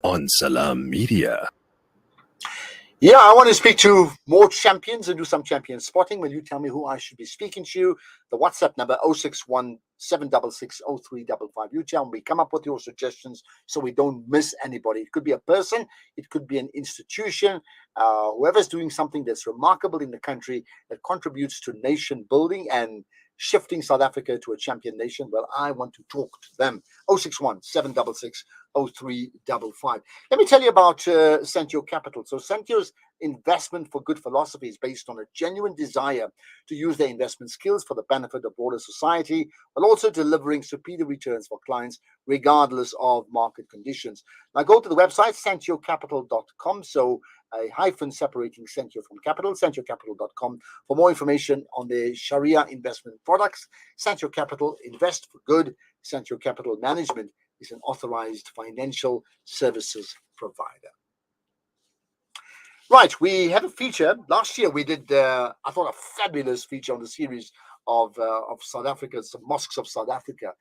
on Salam Media. Yeah, I want to speak to more champions and do some champion spotting. Will you tell me who I should be speaking to? The WhatsApp number 061 766 0355. You tell me, come up with your suggestions so we don't miss anybody. It could be a person, it could be an institution, whoever's doing something that's remarkable in the country that contributes to nation building and shifting South Africa to a champion nation. Well, I want to talk to them. 061 766 0355. Let me tell you about Sentio Capital. So Sentio's investment for good philosophy is based on a genuine desire to use their investment skills for the benefit of broader society, while also delivering superior returns for clients regardless of market conditions. Now go to the website sentiocapital.com. So a hyphen separating Sentio from capital, sentiocapital.com, for more information on the Sharia investment products. Sentio Capital, invest for good. Sentio Capital Management is an authorized financial services provider. Right, we have a feature. Last year we did, I thought, a fabulous feature on the series of South Africa's mosques of South Africa,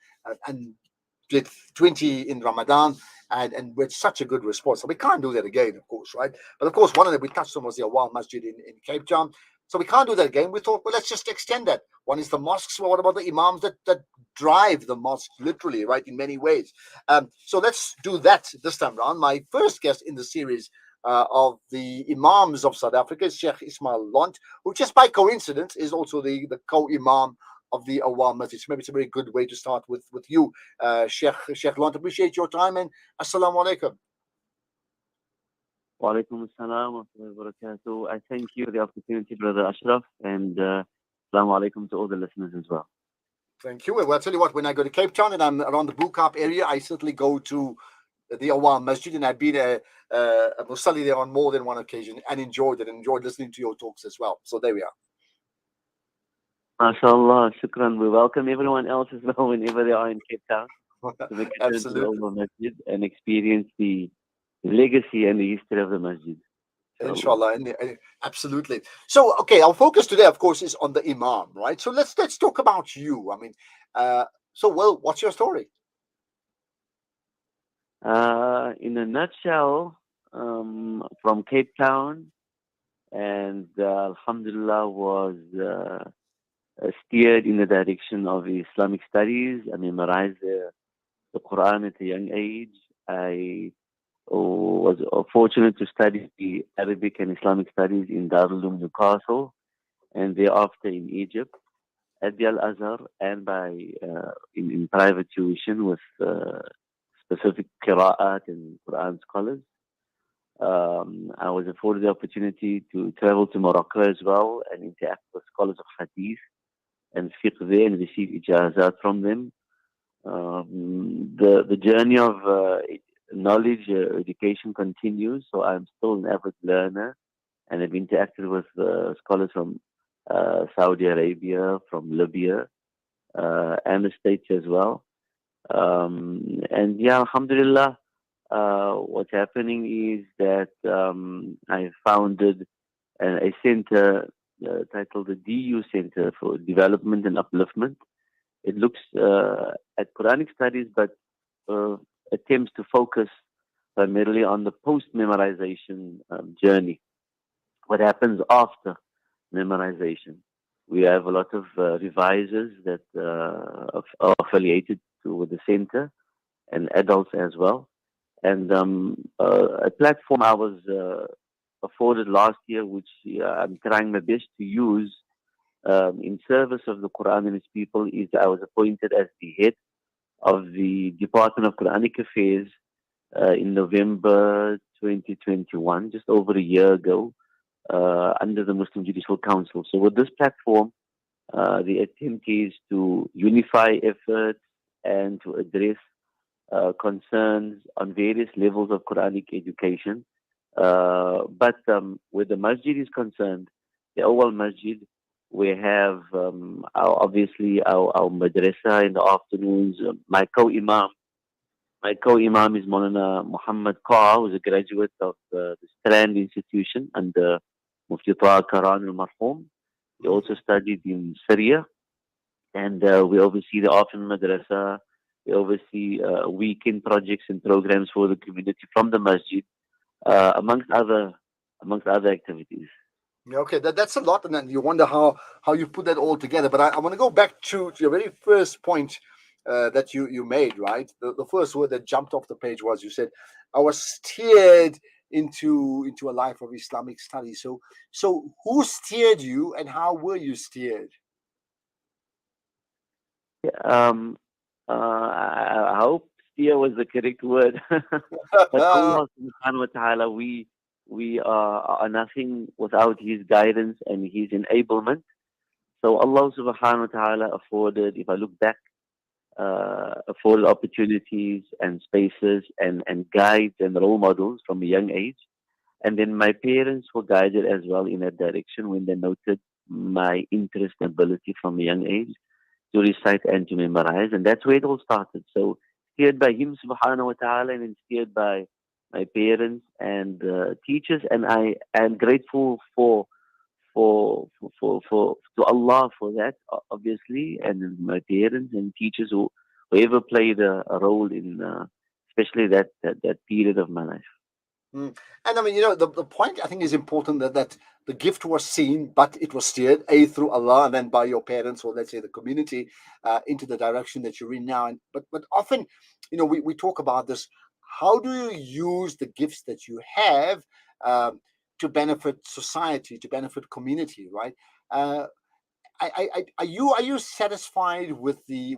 and did 20 in Ramadan, and with such a good response. So we can't do that again, of course, right? But of course, one of them we touched on was the Auwal Masjid in Cape Town. So we can't do that again. We thought, well, let's just extend that. One is the mosques. Well, what about the imams that drive the mosque, literally, right, in many ways? So let's do that this time around. My first guest in the series of the imams of South Africa is Sheikh Ismail Londt, who just by coincidence is also the co-imam of the Auwal Masjid. So maybe it's a very good way to start with you, Sheikh Londt. Appreciate your time and assalamu alaikum. Wa alaikum assalam wa rahmatullahi wa barakatuh. I thank you for the opportunity, Brother Ashraf, and assalamu alaikum to all the listeners as well. Thank you. Well, I'll tell you what, when I go to Cape Town and I'm around the Bukap area, I certainly go to the Auwal Masjid, and I've been a musalli there on more than one occasion and enjoyed it, and enjoyed listening to your talks as well. So there we are. MashaAllah, shukran. We welcome everyone else as well whenever they are in Cape Town to make a visit to the Auwal Masjid and experience the legacy and the history of the Masjid. Inshallah, absolutely. So, okay, our focus today, of course, is on the Imam, right? So let's talk about you. I mean, what's your story? In a nutshell, from Cape Town, and alhamdulillah was steered in the direction of Islamic studies. I memorized the Quran at a young age. I was fortunate to study the Arabic and Islamic studies in Darul Uloom Newcastle, and thereafter in Egypt at the Al-Azhar, and in private tuition with specific qira'at and Quran scholars. I was afforded the opportunity to travel to Morocco as well and interact with scholars of hadith and fiqh there and receive ijazat from them. The journey of knowledge, education continues, so I'm still an avid learner, and I've interacted with scholars from Saudi Arabia, from Libya, and the States as well. And yeah, alhamdulillah, what's happening is that I founded a center titled the DU Center for Development and Upliftment. It looks at Quranic studies, but attempts to focus primarily on the post-memorization journey. What happens after memorization? We have a lot of revisers that are affiliated with the center, and adults as well. And a platform I was afforded last year, which I'm trying my best to use in service of the Quran and its people, is I was appointed as the head of the Department of Quranic Affairs in November 2021, just over a year ago, under the Muslim Judicial Council. So with this platform, the attempt is to unify efforts and to address concerns on various levels of Quranic education. But where the masjid is concerned, the Auwal Masjid, we have obviously our madrasa in the afternoons. My co-imam is Maulana Muhammad Qa, who's a graduate of the Strand Institution under Mufti Taha Karan al-Marhum. He also studied in Syria, and we oversee the afternoon madrasa, We oversee weekend projects and programs for the community from the Masjid, amongst other activities. Yeah, okay, that's a lot, and then you wonder how you put that all together. But I want to go back to your very first point that you made, right? The first word that jumped off the page was, you said, I was steered into a life of Islamic studies. So who steered you, and how were you steered? I hope steer was the correct word, but Allah Subhanahu wa Taala, we are nothing without His guidance and His enablement. So Allah Subhanahu wa Taala afforded, if I look back, afforded opportunities and spaces and guides and role models from a young age. And then my parents were guided as well in that direction when they noted my interest and ability from a young age to recite and to memorize. And that's where it all started. So steered by Him Subhanahu wa Ta'ala and steered by my parents and teachers. And I am grateful to Allah for that, obviously, and my parents and teachers whoever played a role in especially that period of my life. And I mean, the point I think is important that the gift was seen, but it was steered through Allah and then by your parents, or let's say the community, into the direction that you're in now. But often, we talk about this. How do you use the gifts that you have to benefit society, to benefit community, right? Are you satisfied with the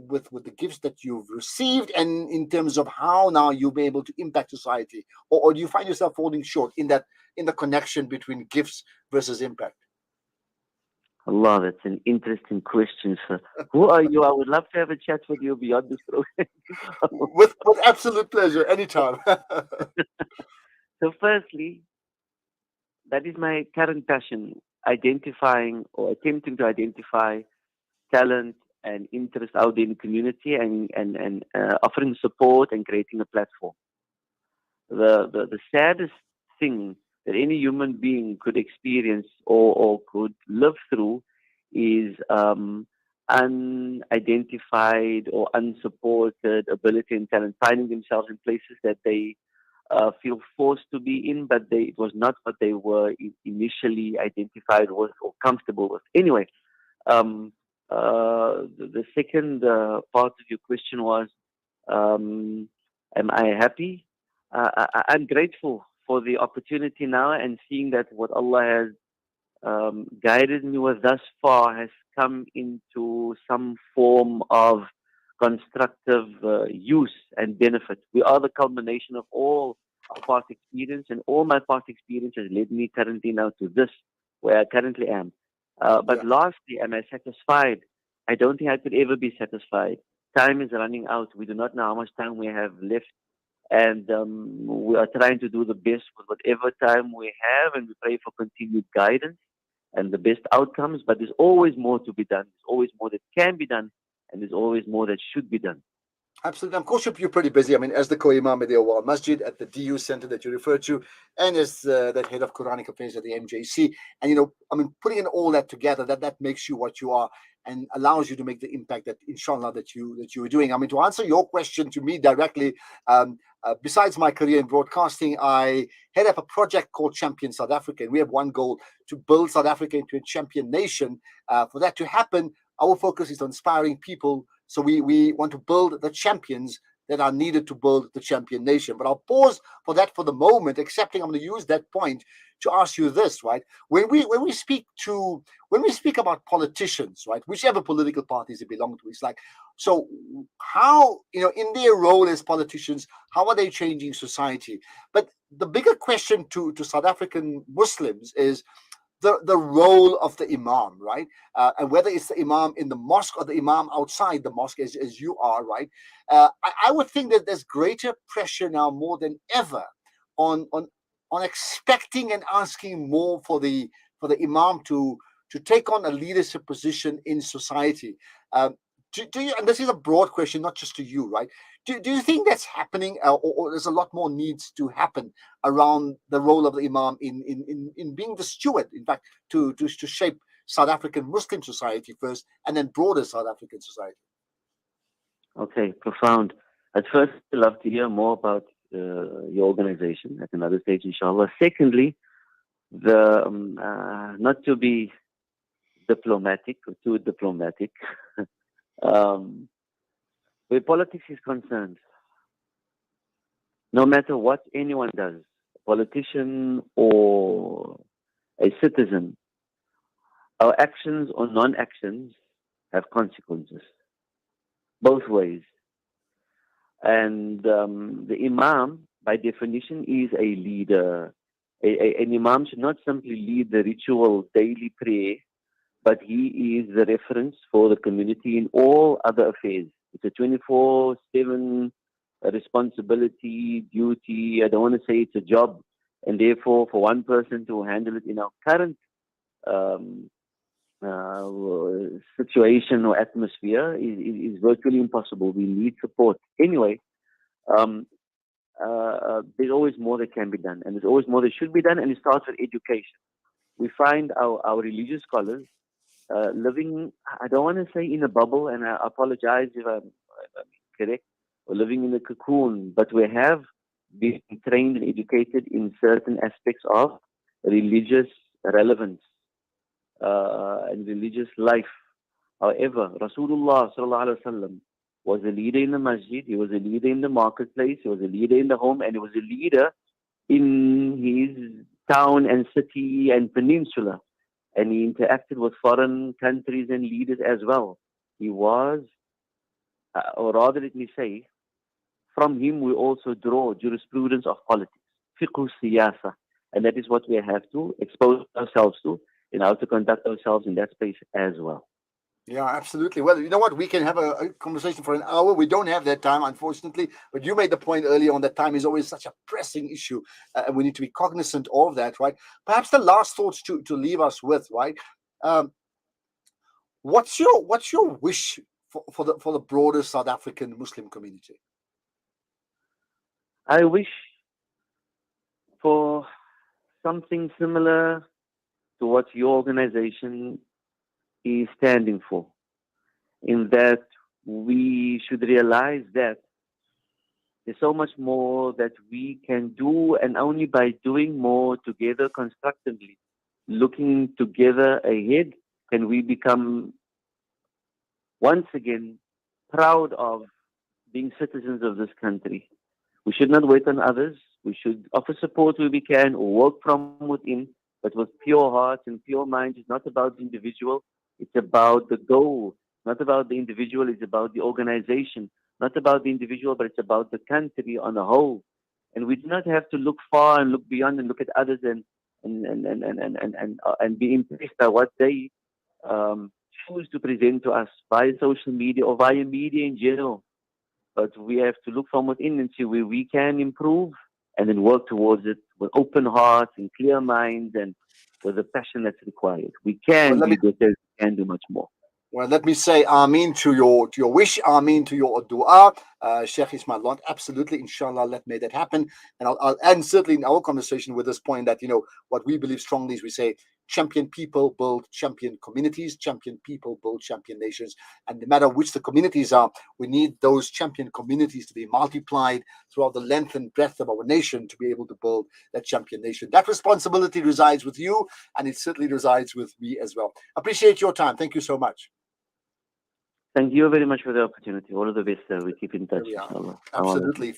gifts that you've received, and in terms of how now you'll be able to impact society, or do you find yourself falling short in the connection between gifts versus impact? Allah, that's an interesting question, sir. Who are you? I would love to have a chat with you beyond this program. with absolute pleasure, anytime. So, firstly, that is my current passion: identifying or attempting to identify talent and interest out in the community, and offering support and creating a platform. The saddest thing that any human being could experience or could live through is unidentified or unsupported ability and talent, finding themselves in places that they feel forced to be in, but it was not what they were initially identified with or comfortable with. Anyway, the second part of your question was, am I happy? I'm grateful for the opportunity now, and seeing that what Allah has guided me with thus far has come into some form of constructive use and benefit. We are the culmination of all our past experience, and all my past experience has led me currently now to this, where I currently am. But lastly, am I satisfied? I don't think I could ever be satisfied. Time is running out. We do not know how much time we have left. And we are trying to do the best with whatever time we have, and we pray for continued guidance and the best outcomes. But there's always more to be done. There's always more that can be done, and there's always more that should be done. Absolutely. Of course, you're pretty busy. I mean, as the co-imam at the Auwal Masjid, at the DU Center that you referred to, and as that head of Quranic affairs at the MJC. And, I mean, putting in all that together, that makes you what you are and allows you to make the impact that, inshallah, that you are doing. I mean, to answer your question to me directly, besides my career in broadcasting, I head up a project called Champion South Africa. And we have one goal: to build South Africa into a champion nation. For that to happen, our focus is on inspiring people. So we want to build the champions that are needed to build the champion nation. But I'll pause for that for the moment, accepting I'm going to use that point to ask you this, right? When we speak about politicians, right, whichever political parties they belong to, it's like, so how, in their role as politicians, how are they changing society? But the bigger question to South African Muslims is the role of the imam, right? And whether it's the imam in the mosque or the imam outside the mosque, as you are, right? I would think that there's greater pressure now more than ever on expecting and asking more for the imam to take on a leadership position in society. Do you, and this is a broad question, not just to you, right? Do you think that's happening, or there's a lot more needs to happen around the role of the imam in being the steward, in fact, to shape South African Muslim society first, and then broader South African society? Okay, profound. At first, I'd love to hear more about your organization at another stage, inshallah. Secondly, the not to be diplomatic or too diplomatic, um, where politics is concerned, no matter what anyone does, a politician or a citizen, our actions or non-actions have consequences, both ways. And the Imam, by definition, is a leader. An Imam should not simply lead the ritual daily prayer, but he is the reference for the community in all other affairs. It's a 24/7 responsibility, duty. I don't want to say it's a job. And therefore, for one person to handle it in our current um, situation or atmosphere is virtually impossible. We need support. Anyway, um, there's always more that can be done, and there's always more that should be done, and it starts with education. We find our religious scholars living, I don't want to say in a bubble, and I apologize if I'm correct, or living in a cocoon, but we have been trained and educated in certain aspects of religious relevance and religious life. However, Rasulullah sallallahu alaihi wasallam was a leader in the masjid, he was a leader in the marketplace, he was a leader in the home, and he was a leader in his town and city and peninsula. And he interacted with foreign countries and leaders as well. He was, or rather let me say, from him we also draw jurisprudence of politics, fiqh siyasa. And that is what we have to expose ourselves to in how to conduct ourselves in that space as well. Yeah, absolutely. Well, you know what? We can have a conversation for an hour. We don't have that time, unfortunately. But you made the point earlier on that time is always such a pressing issue, and we need to be cognizant of that, right? Perhaps the last thoughts to leave us with, right? Um, what's your wish for the broader South African Muslim community? I wish for something similar to what your organization is standing for, in that we should realize that there's so much more that we can do, and only by doing more together constructively, looking together ahead, can we become once again proud of being citizens of this country. We should not wait on others. We should offer support where we can or work from within, but with pure hearts and pure minds. It's not about the individual, it's about the goal. Not about the individual, it's about the organization. Not about the individual, but it's about the country on a whole. And we do not have to look far and look beyond and look at others and be impressed by what they um, choose to present to us via social media or via media in general. But we have to look from within and see where we can improve and then work towards it with open hearts and clear minds and with the passion that's required. We Well, can let me be better, we can do much more. let me say Amin to your wish, Amin to your dua, Sheikh Ismail Londt. Absolutely, inshallah, may that happen. And I'll end certainly in our conversation with this point that what we believe strongly is we say champion people build champion communities, champion people build champion nations, and no matter which the communities are, we need those champion communities to be multiplied throughout the length and breadth of our nation to be able to build that champion nation. That responsibility resides with you, and it certainly resides with me as well. Appreciate your time. Thank you so much. Thank you very much for the opportunity. All of the best. We keep in touch, There we are. inshallah. Absolutely.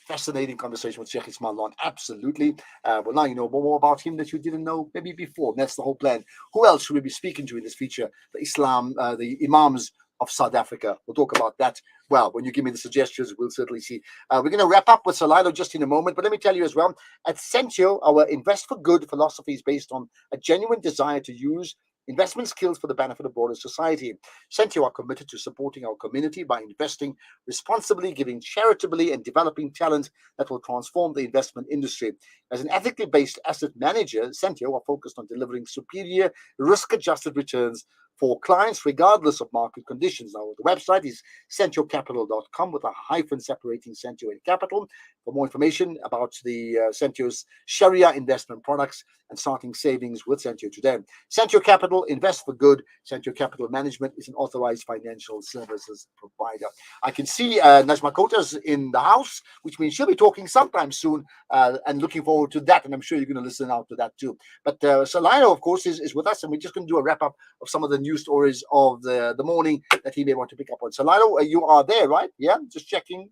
Fascinating conversation with Sheikh Ismail Londt. Absolutely. Well, now you know more about him that you didn't know maybe before. That's the whole plan. Who else should we be speaking to in this feature? The Imams of South Africa. We'll talk about that. Well, when you give me the suggestions, we'll certainly see. We're going to wrap up with Salilo just in a moment, but let me tell you as well, at Sentio, our invest for good philosophy is based on a genuine desire to use investment skills for the benefit of broader society. Sentio are committed to supporting our community by investing responsibly, giving charitably, and developing talent that will transform the investment industry. As an ethically based asset manager, Sentio are focused on delivering superior risk-adjusted returns for clients regardless of market conditions. Now, the website is centiocapital.com with a hyphen separating Centio and Capital. For more information about the Centio's Sharia investment products and starting savings with Centio today. Centio Capital, invest for good. Centio Capital Management is an authorized financial services provider. I can see Najma Kota's in the house, which means she'll be talking sometime soon, and looking forward to that. And I'm sure you're going to listen out to that too. But Salino, of course, is with us, and we're just going to do a wrap up of some of the news stories of the morning that he may want to pick up on. Salino, you are there, right? Yeah, just checking.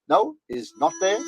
No, is not there.